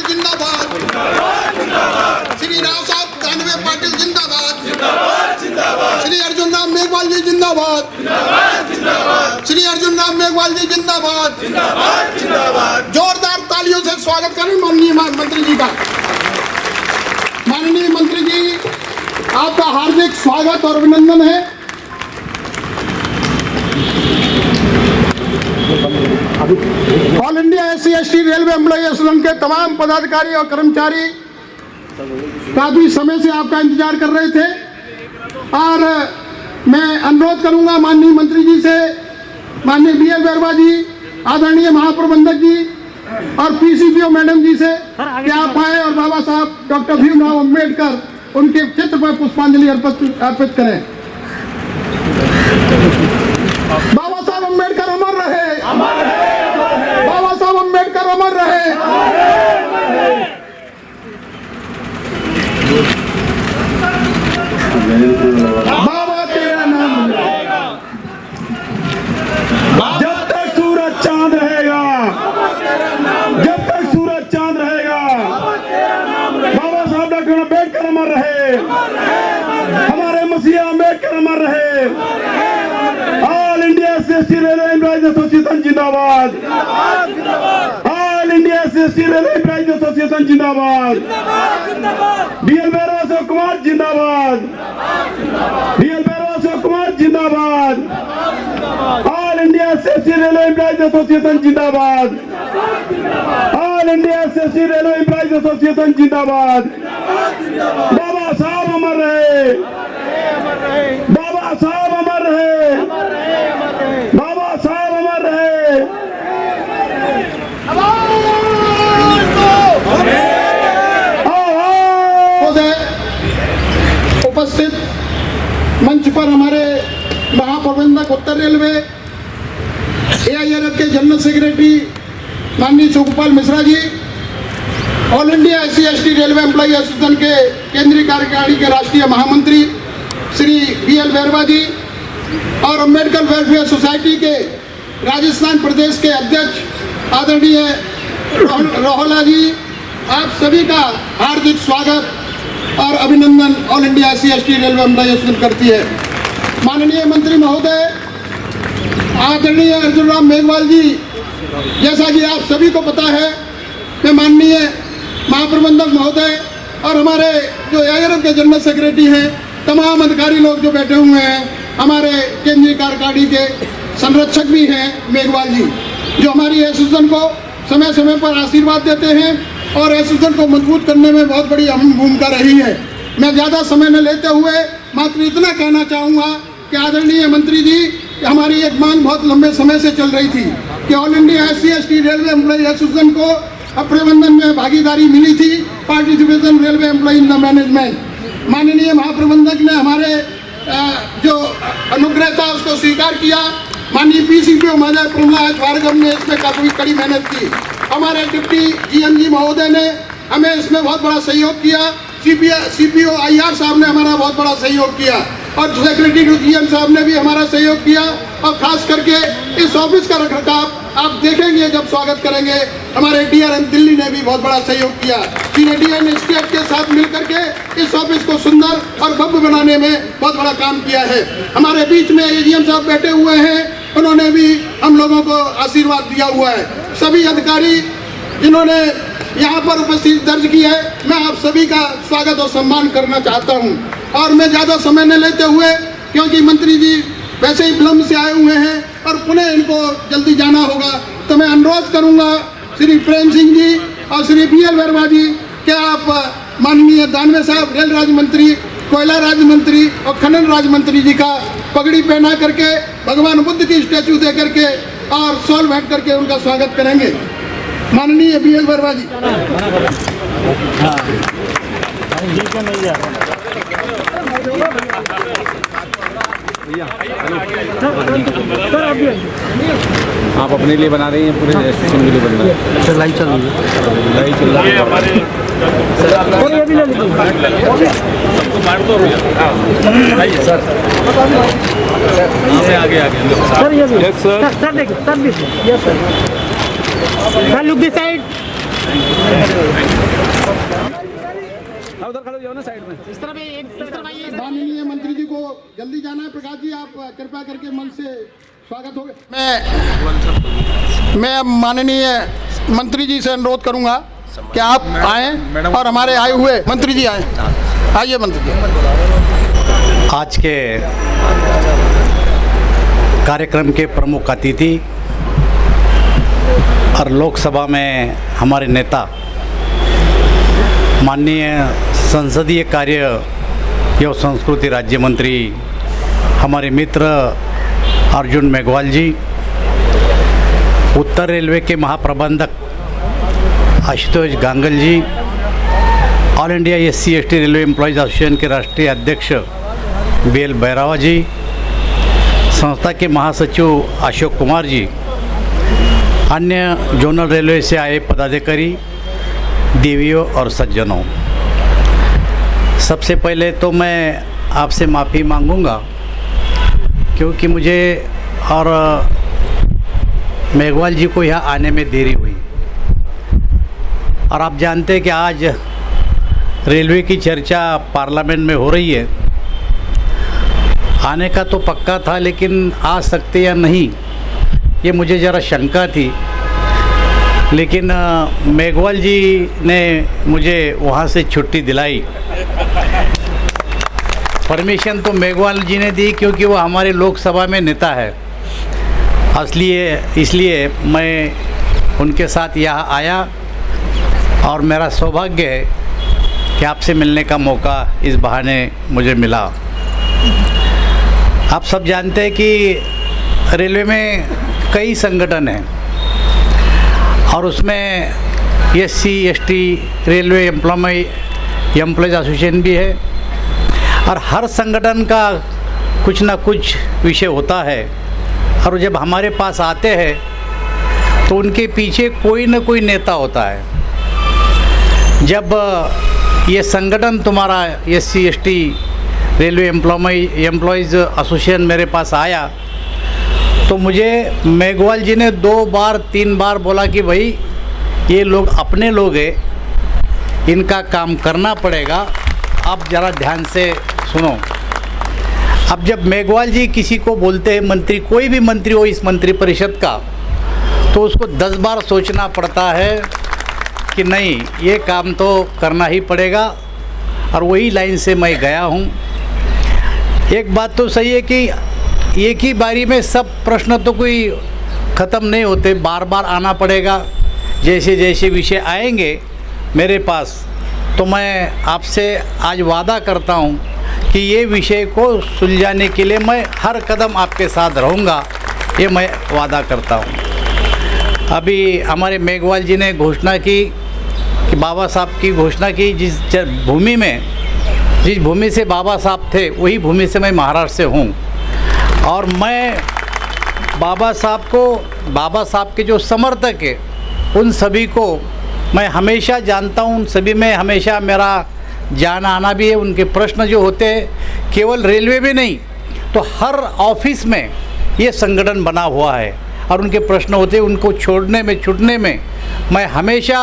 जिंदाबाद, श्री राव साहब दानवे पाटिल जिंदाबाद, श्री अर्जुन राम मेघवाल जी जिंदाबाद, श्री अर्जुन राम मेघवाल जी जिंदाबाद। जोरदार तालियों से स्वागत करें माननीय मंत्री जी का। माननीय मंत्री जी, आपका हार्दिक स्वागत और अभिनंदन है। All India SC/ST railway employee association के तमाम पदाधिकारी और कर्मचारी काफी समय से आपका इंतजार कर रहे थे और मैं अनुरोध करूंगा माननीय मंत्री जी से, माननीय BL वर्मा जी, आदरणीय महाप्रबंधक जी और PCPO मैडम जी से कि आप आए और बाबा साहब डॉक्टर भीमराव अंबेडकर उनके चित्र पर पुष्पांजलि अर्पित करें। बाबा साहब अंबेडकर अमर रहे, बाबा साहब अंबेडकर अमर रहे। बाबा तेरा नाम, जब तक सूरज चांद रहेगा, जब तक सूरज चांद रहेगा, बाबा साहब डॉक्टर अम्बेडकर अमर रहे, हमारे मसीहा अम्बेडकर अमर रहे। All India SC/ST railway employees association जिंदाबाद, all India SC/ST railway employees association जिंदाबाद। BL वर्मा अशोक कुमार जिंदाबाद, BL वर्मा अशोक कुमार जिंदाबाद। All India SC/ST railway employees association जिंदाबाद, all India SC/ST railway employees association जिंदाबाद। बाबा साहब अमर रहे, बाबा साहब अमर रहे, बाबा साहब अमर रहे। उपस्थित मंच पर हमारे महाप्रबंधक उत्तर रेलवे AIRF के जनरल सेक्रेटरी माननीय Sukhpal Mishra ji, all India SC/ST railway employee association के केंद्रीय कार्यकारिणी के राष्ट्रीय महामंत्री श्री BL वर्मा जी और अम्बेडकर वेलफेयर सोसाइटी के राजस्थान प्रदेश के अध्यक्ष आदरणीय रोहला जी, आप सभी का हार्दिक स्वागत और अभिनंदन all India SC/ST railway employee association करती है। माननीय मंत्री महोदय, आदरणीय अर्जुन राम मेघवाल जी, जैसा कि आप सभी को पता है कि माननीय महाप्रबंधक महोदय और हमारे जो AIRF के जनरल सेक्रेटरी हैं, तमाम अधिकारी लोग जो बैठे हुए हैं, हमारे केंद्रीय कार्यकारिणी के संरक्षक भी हैं मेघवाल जी, जो हमारी एसोसिएशन को समय समय पर आशीर्वाद देते हैं और एसोसिएशन को मजबूत करने में बहुत बड़ी अहम भूमिका रही है। मैं ज़्यादा समय न लेते हुए मात्र इतना कहना चाहूँगा कि आदरणीय मंत्री जी, हमारी एक मांग बहुत लंबे समय से चल रही थी कि all India SC/ST railway employee association को प्रबंधन में भागीदारी मिली थी, participation railway employee in the management. माननीय महाप्रबंधक ने हमारे जो अनुग्रह था उसको स्वीकार किया। माननीय PCPO महोदय प्रमोद भार्गव ने इसमें काफी कड़ी मेहनत की। हमारे डिप्टी GM जी महोदय ने हमें इसमें बहुत बड़ा सहयोग किया। CPO IR साहब ने हमारा बहुत बड़ा सहयोग किया और सेक्रेटरी GM साहब ने भी हमारा सहयोग किया। और खास करके इस ऑफिस का रखरखाव आप देखेंगे जब स्वागत करेंगे, हमारे DRM दिल्ली ने भी बहुत बड़ा सहयोग किया। CDN स्टेट के साथ मिलकर के इस ऑफिस को सुंदर और भव्य बनाने में बहुत बड़ा काम किया है। हमारे बीच में AGM साहब बैठे हुए हैं, उन्होंने भी हम लोगों को आशीर्वाद दिया हुआ है। सभी अधिकारी जिन्होंने यहाँ पर उपस्थिति दर्ज की है, मैं आप सभी का स्वागत और सम्मान करना चाहता हूँ। और मैं ज़्यादा समय न लेते हुए, क्योंकि मंत्री जी वैसे ही विलम्ब से आए हुए हैं और पुनः इनको जल्दी जाना होगा, तो मैं अनुरोध करूँगा श्री प्रेम सिंह जी और श्री BL वर्मा जी कि आप माननीय दानवे साहब रेल राज्य मंत्री, कोयला राज्य मंत्री और खनन राज्य मंत्री जी का पगड़ी पहना करके भगवान बुद्ध की स्टैचू दे करके और शॉल भेंट करके उनका स्वागत करेंगे। माननीय BL वर्मा जी। आप अपने लिए बना रही हैं, पूरे स्टेशन के लिए बन रहा है? लाइव चल रही है, लाइव चल रही है हमारे। आगे आगे सर, ये भी सर देखिए, सर लुक दिस साइड। जाओ ना साइड में। इस तरह भी एक इस तरह आइए। माननीय मंत्री जी को जल्दी जाना है। प्रकाश जी, आप कृपया करके मंच से स्वागत होगा। मैं माननीय मंत्री जी से अनुरोध करूंगा कि आप आएं और हमारे आए हुए मंत्री जी आए। आइए मंत्री जी। आज के कार्यक्रम के प्रमुख अतिथि और लोकसभा में हमारे नेता माननीय संसदीय कार्य एवं संस्कृति राज्य मंत्री हमारे मित्र अर्जुन मेघवाल जी, उत्तर रेलवे के महाप्रबंधक Ashutosh Gangal ji, all India SC/ST railway employees association के राष्ट्रीय अध्यक्ष BL बैरावा जी, संस्था के महासचिव अशोक कुमार जी, अन्य जोनल रेलवे से आए पदाधिकारी, देवियों और सज्जनों, सबसे पहले तो मैं आपसे माफ़ी मांगूंगा क्योंकि मुझे और मेघवाल जी को यहाँ आने में देरी हुई। और आप जानते हैं कि आज रेलवे की चर्चा पार्लियामेंट में हो रही है। आने का तो पक्का था, लेकिन आ सकते या नहीं ये मुझे ज़रा शंका थी। लेकिन मेघवाल जी ने मुझे वहाँ से छुट्टी दिलाई। परमिशन तो मेघवाल जी ने दी क्योंकि वो हमारे लोकसभा में नेता है, इसलिए मैं उनके साथ यहाँ आया और मेरा सौभाग्य है कि आपसे मिलने का मौका इस बहाने मुझे मिला। आप सब जानते हैं कि रेलवे में कई संगठन हैं और उसमें SC/ST रेलवे एम्प्लॉयज़ एसोसिएशन भी है और हर संगठन का कुछ ना कुछ विषय होता है। और जब हमारे पास आते हैं तो उनके पीछे कोई ना कोई नेता होता है। जब ये संगठन तुम्हारा SC/ST रेलवे एम्प्लॉयज़ एसोसिएशन मेरे पास आया तो मुझे मेघवाल जी ने 2 बार 3 बार बोला कि भाई ये लोग अपने लोग हैं, इनका काम करना पड़ेगा, आप ज़रा ध्यान से सुनो। अब जब मेघवाल जी किसी को बोलते हैं मंत्री, कोई भी मंत्री हो इस मंत्री परिषद का, तो उसको 10 बार सोचना पड़ता है कि नहीं ये काम तो करना ही पड़ेगा। और वही लाइन से मैं गया हूँ। एक बात तो सही है कि एक ही बारी में सब प्रश्न तो कोई ख़त्म नहीं होते, बार बार आना पड़ेगा। जैसे जैसे विषय आएंगे मेरे पास तो मैं आपसे आज वादा करता हूँ कि ये विषय को सुलझाने के लिए मैं हर कदम आपके साथ रहूँगा, ये मैं वादा करता हूँ। अभी हमारे मेघवाल जी ने घोषणा की कि बाबा साहब की घोषणा की, जिस भूमि से बाबा साहब थे वही भूमि से मैं महाराष्ट्र से हूँ। और मैं बाबा साहब के जो समर्थक है उन सभी को मैं हमेशा जानता हूँ, उन सभी में हमेशा मेरा जाना आना भी है। उनके प्रश्न जो होते हैं केवल रेलवे में नहीं तो हर ऑफिस में ये संगठन बना हुआ है और उनके प्रश्न होते हैं, उनको छोड़ने में छूटने में मैं हमेशा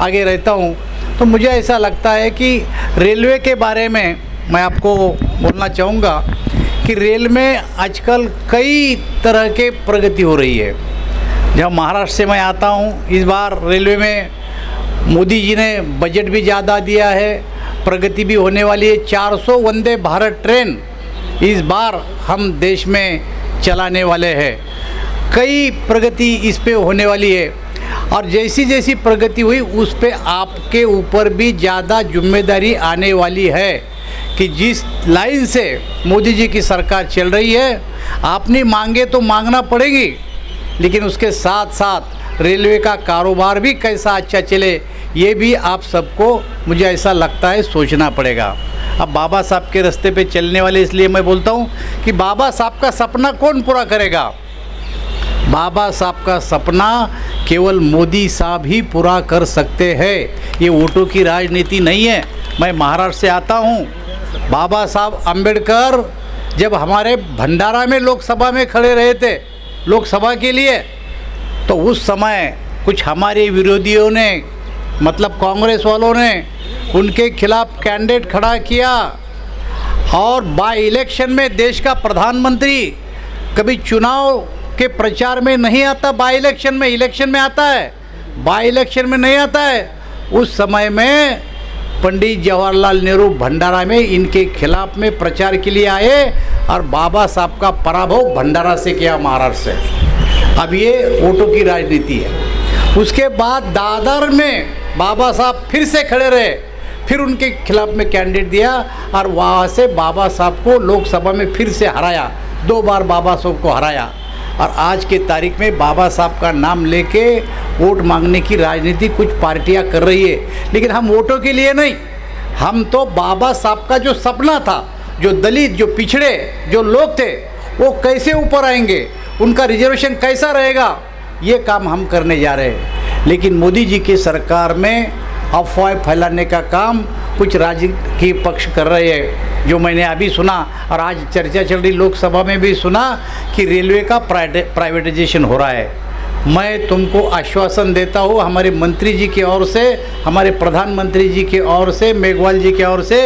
आगे रहता हूँ। तो मुझे ऐसा लगता है कि रेलवे के बारे में मैं आपको बोलना चाहूँगा कि रेल में आजकल कई तरह के प्रगति हो रही है। जब महाराष्ट्र से मैं आता हूँ, इस बार रेलवे में मोदी जी ने बजट भी ज़्यादा दिया है, प्रगति भी होने वाली है। 400 वंदे भारत ट्रेन इस बार हम देश में चलाने वाले हैं। कई प्रगति इस पे होने वाली है और जैसी जैसी प्रगति हुई उस पे आपके ऊपर भी ज़्यादा जिम्मेदारी आने वाली है कि जिस लाइन से मोदी जी की सरकार चल रही है, आपने मांगे तो मांगना पड़ेगी, लेकिन उसके साथ साथ रेलवे का कारोबार भी कैसा अच्छा चले ये भी आप सबको मुझे ऐसा लगता है सोचना पड़ेगा। अब बाबा साहब के रास्ते पे चलने वाले, इसलिए मैं बोलता हूँ कि बाबा साहब का सपना कौन पूरा करेगा? बाबा साहब का सपना केवल मोदी साहब ही पूरा कर सकते हैं। ये वोटों की राजनीति नहीं है। मैं महाराष्ट्र से आता हूँ। बाबा साहब अम्बेडकर जब हमारे भंडारा में लोकसभा में खड़े रहे थे लोकसभा के लिए, तो उस समय कुछ हमारे विरोधियों ने मतलब कांग्रेस वालों ने उनके खिलाफ कैंडिडेट खड़ा किया और बाई इलेक्शन में देश का प्रधानमंत्री कभी चुनाव के प्रचार में नहीं आता, बाई इलेक्शन में आता है, बाई इलेक्शन में नहीं आता है। उस समय में पंडित जवाहरलाल नेहरू भंडारा में इनके खिलाफ में प्रचार के लिए आए और बाबा साहब का पराभव भंडारा से किया, महाराष्ट्र से। अब ये वोटों की राजनीति है। उसके बाद दादर में बाबा साहब फिर से खड़े रहे, फिर उनके खिलाफ में कैंडिडेट दिया और वहाँ से बाबा साहब को लोकसभा में फिर से हराया, 2 बार बाबा साहब को हराया। और आज के तारीख में बाबा साहब का नाम लेके वोट मांगने की राजनीति कुछ पार्टियां कर रही है, लेकिन हम वोटों के लिए नहीं, हम तो बाबा साहब का जो सपना था, जो दलित, जो पिछड़े, जो लोग थे, वो कैसे ऊपर आएंगे, उनका रिजर्वेशन कैसा रहेगा, ये काम हम करने जा रहे हैं। लेकिन मोदी जी की सरकार में अफवाह फैलाने का काम कुछ राजनीतिक पक्ष कर रहे हैं, जो मैंने अभी सुना और आज चर्चा चल रही लोकसभा में भी सुना कि रेलवे का प्राइवेटाइजेशन हो रहा है। मैं तुमको आश्वासन देता हूँ, हमारे मंत्री जी की ओर से, हमारे प्रधानमंत्री जी की ओर से, मेघवाल जी की ओर से,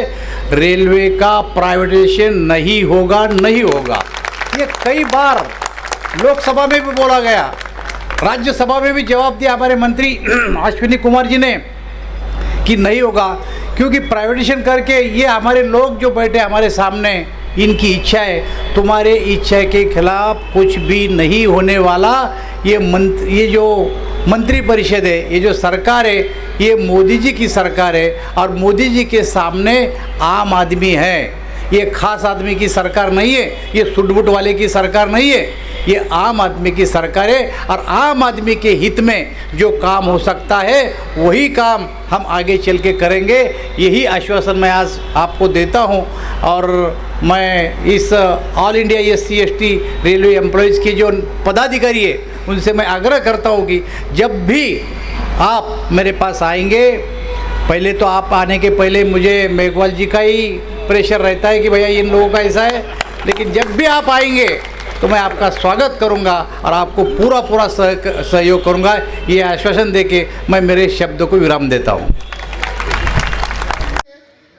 रेलवे का प्राइवेटाइजेशन नहीं होगा, नहीं होगा। ये कई बार लोकसभा में भी बोला गया, राज्यसभा में भी जवाब दिया हमारे मंत्री अश्विनी कुमार जी ने कि नहीं होगा, क्योंकि प्राइवेटाइजेशन करके ये हमारे लोग जो बैठे हमारे सामने, इनकी इच्छा है, तुम्हारे इच्छा के खिलाफ कुछ भी नहीं होने वाला। ये जो मंत्री परिषद है, ये जो सरकार है, ये मोदी जी की सरकार है और मोदी जी के सामने आम आदमी है। ये खास आदमी की सरकार नहीं है, ये सुट-बुट वाले की सरकार नहीं है, ये आम आदमी की सरकार है। और आम आदमी के हित में जो काम हो सकता है वही काम हम आगे चल के करेंगे, यही आश्वासन मैं आज आपको देता हूं। और मैं इस all India SC ST railway employees की जो पदाधिकारी है उनसे मैं आग्रह करता हूं कि जब भी आप मेरे पास आएंगे, पहले तो आप आने के पहले मुझे मेघवाल जी का ही प्रेशर रहता है कि भैया इन लोगों का ऐसा है, लेकिन जब भी आप आएंगे तो मैं आपका स्वागत करूंगा और आपको पूरा सहयोग करूंगा, ये आश्वासन देके मैं मेरे शब्दों को विराम देता हूं।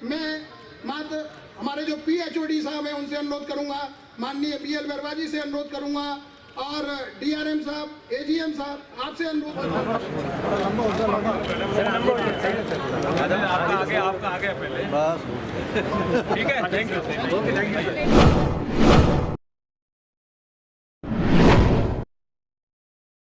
मैं मात्र हमारे जो PHOD साहब हैं उनसे अनुरोध करूंगा, माननीय BL वर्मा जी से अनुरोध करूंगा और DRM साहब, AGM साहब, आपसे अनुरोध आपका आगे पहले बस ठीक है, थैंक यू।